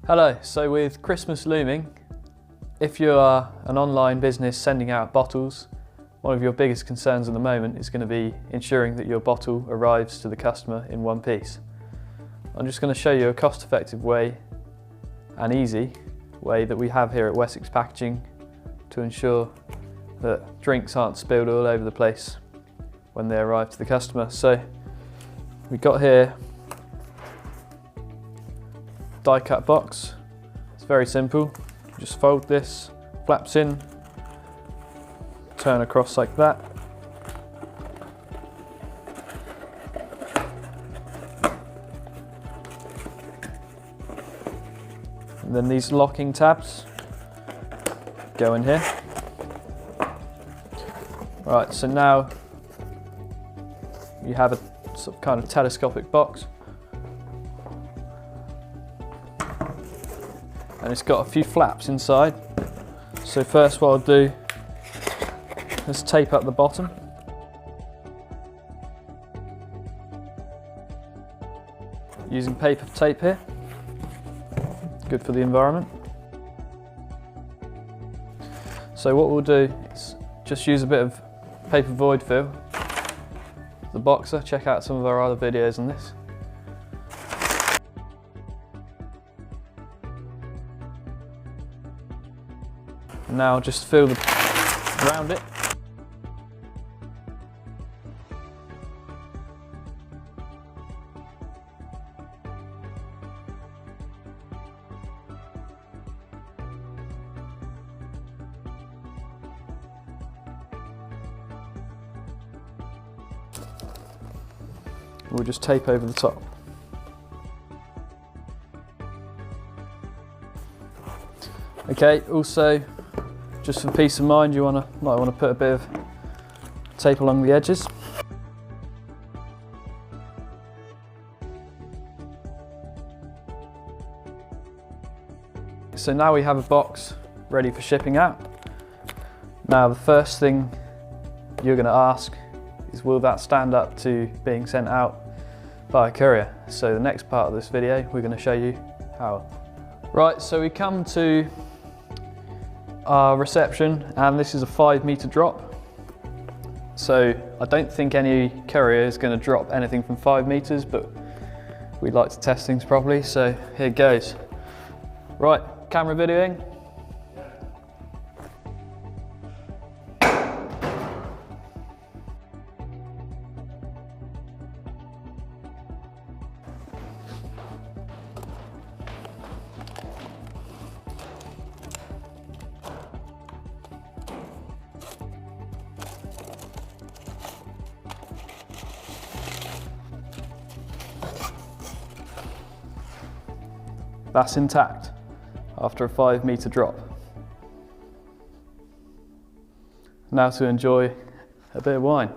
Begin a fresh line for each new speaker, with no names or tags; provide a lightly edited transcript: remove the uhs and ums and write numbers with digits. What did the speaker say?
Hello, so with Christmas looming, if you are an online business sending out bottles, one of your biggest concerns at the moment is going to be ensuring that your bottle arrives to the customer in one piece. I'm just going to show you a cost-effective way and easy way that we have here at Wessex Packaging to ensure that drinks aren't spilled all over the place when they arrive to the customer. So we've got here die cut box. It's very simple. Just fold this, flaps in, turn across like that. And then these locking tabs go in here. Right, so now you have a sort of kind of telescopic box. And it's got a few flaps inside. So first what I'll do is tape up the bottom. Using paper tape here. Good for the environment. So what we'll do is just use a bit of paper void fill. The boxer, check out some of our other videos on this. Now just fill around it. We'll just tape over the top. Okay, also, just for peace of mind, you might want to put a bit of tape along the edges. So now we have a box ready for shipping out. Now the first thing you're going to ask is, will that stand up to being sent out by a courier? So the next part of this video, we're going to show you how. Right, so we come to our reception, and this is a 5-meter drop. So I don't think any courier is going to drop anything from 5 meters, but we'd like to test things properly, so here goes. Right, camera videoing. That's intact after a 5-meter drop. Now to enjoy a bit of wine.